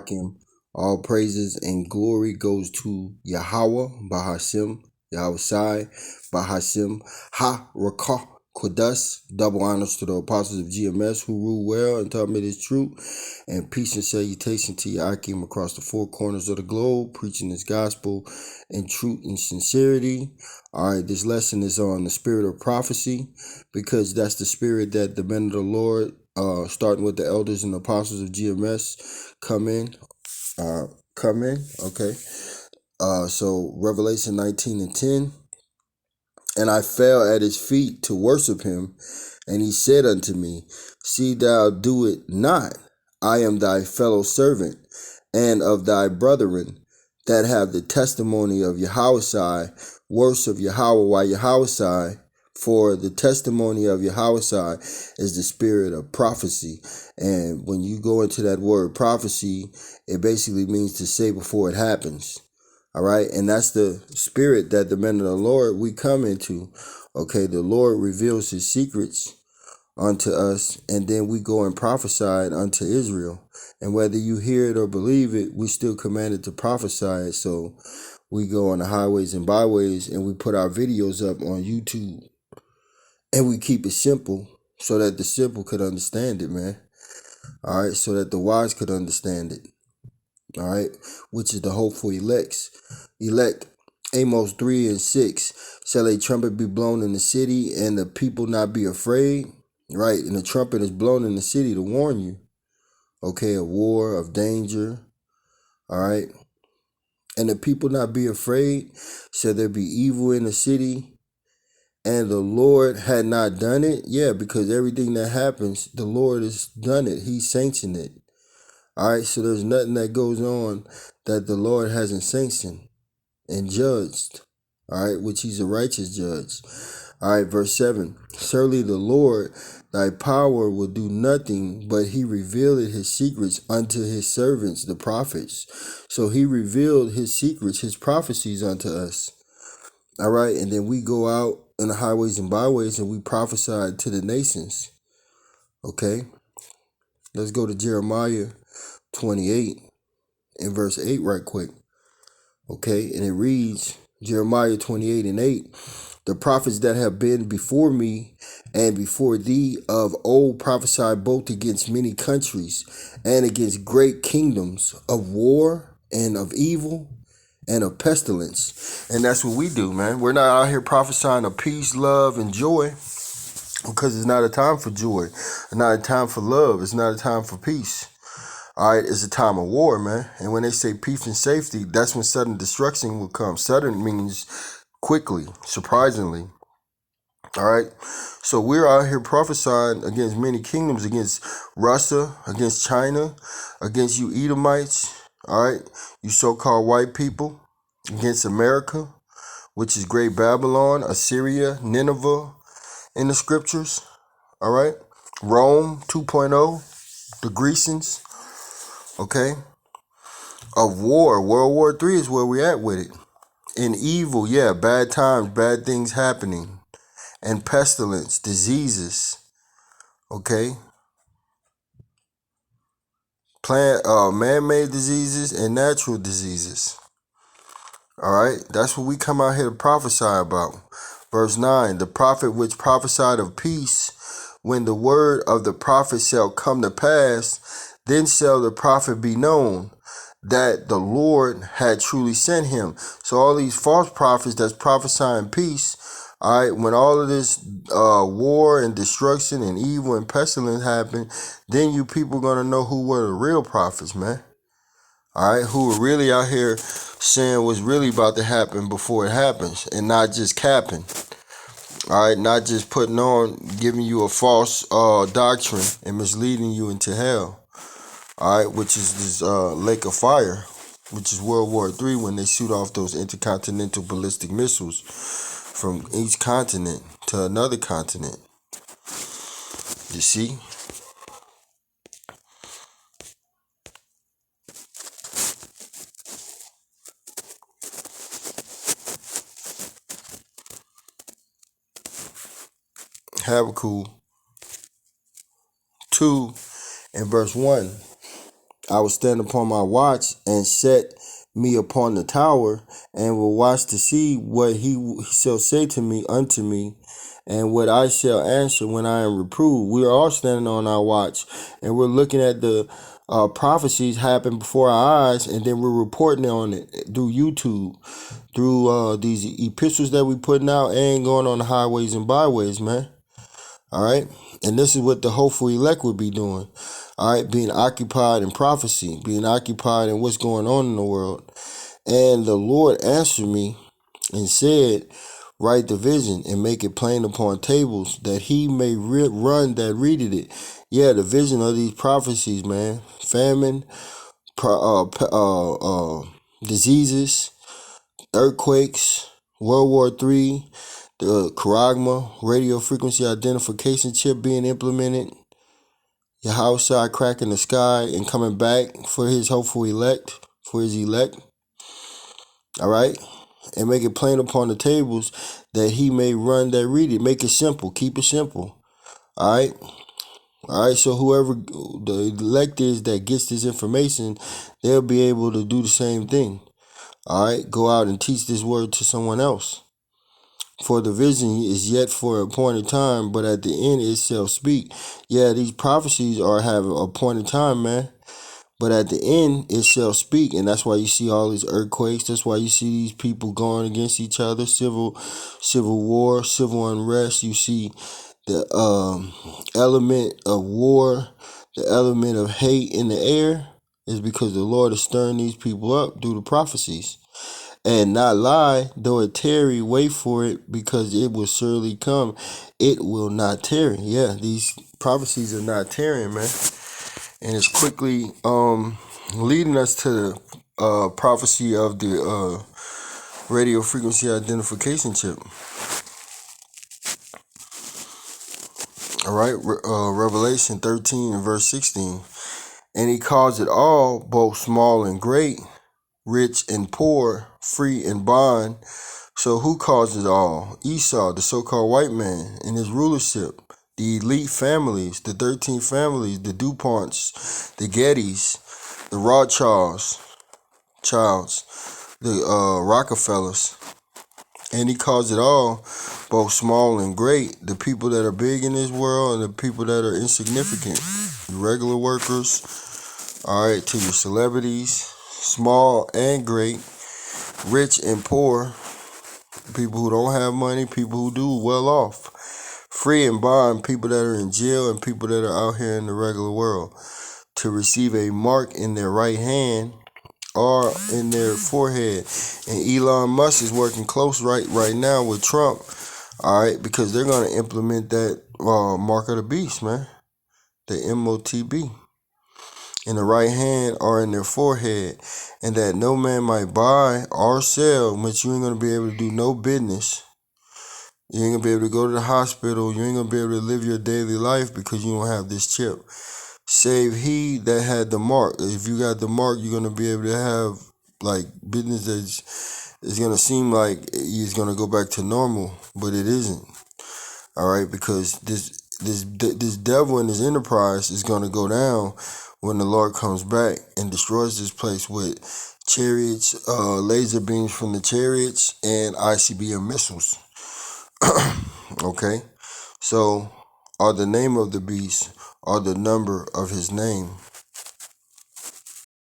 Akim. All praises and glory goes to Yahweh, Bahashim, Yahweh Shai, Bahashim, Ha Rakah Kodas. Double honors to the apostles of GMS who rule well and taught me this truth. And peace and salutation to Yakim across the four corners of the globe, preaching this gospel in truth and sincerity. All right, this lesson is on the spirit of prophecy, because that's the spirit that the men of the Lord, starting with the elders and apostles of GMS, come in. Okay. So Revelation 19:10. And I fell at his feet to worship him, and he said unto me, See thou do it not. I am thy fellow servant, and of thy brethren that have the testimony of Yahushai, worship Yahweh while Yahushai. For the testimony of Yahushai is the spirit of prophecy. And when you go into that word prophecy, it basically means to say before it happens. All right. And that's the spirit that the men of the Lord we come into. Okay. The Lord reveals his secrets unto us, and then we go and prophesy it unto Israel. And whether you hear it or believe it, we still commanded to prophesy it. So we go on the highways and byways and we put our videos up on YouTube, and we keep it simple so that the simple could understand it, man. All right. So that the wise could understand it. All right. Which is the hope for elect. Amos 3:6. Shall a trumpet be blown in the city and the people not be afraid? Right. And the trumpet is blown in the city to warn you. Okay. Of war, of danger. All right. And the people not be afraid. Shall there be evil in the city? And the Lord had not done it? Yeah, because everything that happens, the Lord has done it. He sanctioned it. All right. So there's nothing that goes on that the Lord hasn't sanctioned and judged. All right. Which he's a righteous judge. All right. Verse 7. Surely the Lord, thy power will do nothing, but he revealed his secrets unto his servants, the prophets. So he revealed his secrets, his prophecies unto us. All right. And then we go out in the highways and byways and we prophesy to the nations. Okay. Let's go to Jeremiah 28 and verse 8 right quick. Okay. And it reads, Jeremiah 28:8. The prophets that have been before me and before thee of old prophesied both against many countries and against great kingdoms, of war and of evil and of pestilence. And that's what we do, man. We're not out here prophesying of peace, love, and joy, because it's not a time for joy. It's not a time for love. It's not a time for peace. All right, it's a time of war, man. And when they say peace and safety, that's when sudden destruction will come. Sudden means quickly, surprisingly. All right. So we're out here prophesying against many kingdoms, against Russia, against China, against you Edomites. All right. You so-called white people, against America, which is Great Babylon, Assyria, Nineveh in the scriptures. All right. Rome 2.0, the Grecians. Okay. Of war, World War III is where we're at with it. In evil, yeah, bad times, bad things happening. And pestilence, diseases, okay? Man-made diseases and natural diseases. All right? That's what we come out here to prophesy about. Verse 9, the prophet which prophesied of peace, when the word of the prophet shall come to pass, then shall the prophet be known that the Lord had truly sent him. So all these false prophets that's prophesying peace, all right, when all of this war and destruction and evil and pestilence happen, then you people gonna know who were the real prophets, man. All right, who were really out here saying what's really about to happen before it happens, and not just capping. All right, not just putting on, giving you a false doctrine and misleading you into hell. All right, which is this lake of fire, which is World War III, when they shoot off those intercontinental ballistic missiles from each continent to another continent. You see? Habakkuk 2 and verse 1. I will stand upon my watch and set me upon the tower, and will watch to see what he shall say to me unto me, and what I shall answer when I am reproved. We are all standing on our watch, and we're looking at the prophecies happen before our eyes, and then we're reporting on it through YouTube, through these epistles that we putting out, and going on the highways and byways, man. All right. And this is what the hopeful elect would be doing. All right. Being occupied in prophecy, being occupied in what's going on in the world. And the Lord answered me and said, write the vision and make it plain upon tables, that he may run that readeth it. Yeah, the vision of these prophecies, man. Famine, diseases, earthquakes, World War III, the Charagma radio frequency identification chip being implemented, Yahushua cracking the sky and coming back for his hopeful elect, for his elect. All right. And make it plain upon the tables, that he may run that read it. Make it simple. Keep it simple. All right. All right. So whoever the elect is that gets this information, they'll be able to do the same thing. All right. Go out and teach this word to someone else. For the vision is yet for a appointed time, but at the end it shall speak. Yeah, these prophecies are have a appointed time, man. But at the end it shall speak, and that's why you see all these earthquakes. That's why you see these people going against each other, civil war, civil unrest. You see the element of war, the element of hate in the air, is because the Lord is stirring these people up through the prophecies. And not lie, though it tarry, wait for it, because it will surely come. It will not tarry. Yeah, these prophecies are not tarrying, man. And it's quickly leading us to the prophecy of the radio frequency identification chip. All right, Revelation 13 and verse 16. And he calls it all, both small and great, rich and poor, free and bond. So who caused it all? Esau, the so-called white man, and his rulership. The elite families, the 13 families, the DuPonts, the Gettys, the Rothschilds, the Rockefellers. And he caused it all, both small and great. The people that are big in this world and the people that are insignificant. The regular workers, all right, to your celebrities, small and great, rich and poor, people who don't have money, people who do well off, free and bond, people that are in jail and people that are out here in the regular world, to receive a mark in their right hand or in their forehead. And Elon Musk is working close right now with Trump, all right, because they're going to implement that mark of the beast, man, the MOTB, in the right hand or in their forehead, and that no man might buy or sell, but you ain't going to be able to do no business. You ain't going to be able to go to the hospital. You ain't going to be able to live your daily life because you don't have this chip. Save he that had the mark. If you got the mark, you're going to be able to have like business that's going to seem like it's going to go back to normal, but it isn't. All right, because this devil and his enterprise is going to go down when the Lord comes back and destroys this place with chariots, laser beams from the chariots, and ICBM missiles. Okay, so are the name of the beast, or the number of his name.